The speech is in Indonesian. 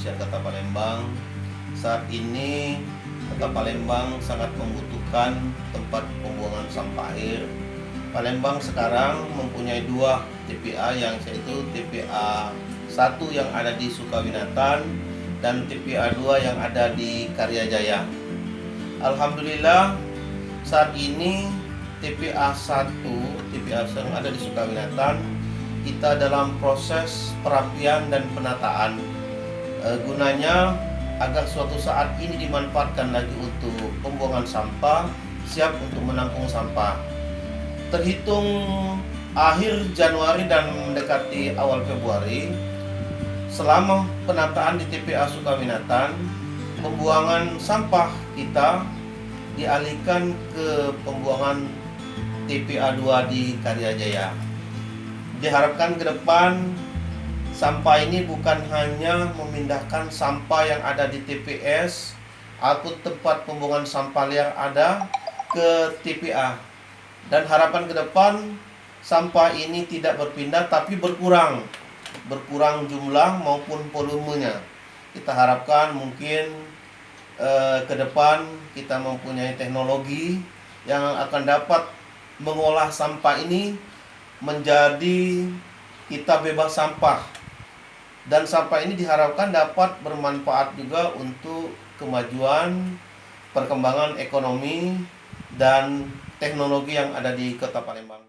Kebersihan Kota Palembang. Saat ini Kota Palembang sangat membutuhkan tempat pembuangan sampah air. Palembang sekarang mempunyai 2 TPA, yaitu TPA 1 yang ada di Sukawinatan dan TPA 2 yang ada di Karyajaya. Alhamdulillah saat ini TPA 1 yang ada di Sukawinatan kita dalam proses perapian dan penataan, gunanya agar suatu saat ini dimanfaatkan lagi untuk pembuangan sampah, siap untuk menampung sampah. Terhitung akhir Januari dan mendekati awal Februari, selama penataan di TPA Sukawinatan, pembuangan sampah kita dialihkan ke pembuangan TPA 2 di Karyajaya. Diharapkan ke depan sampah ini bukan hanya memindahkan sampah yang ada di TPS atau tempat pembuangan sampah liar ada ke TPA, dan harapan ke depan sampah ini tidak berpindah tapi berkurang jumlah maupun volumenya. Kita harapkan mungkin ke depan kita mempunyai teknologi yang akan dapat mengolah sampah ini menjadi kita bebas sampah, dan sampah ini diharapkan dapat bermanfaat juga untuk kemajuan perkembangan ekonomi dan teknologi yang ada di Kota Palembang.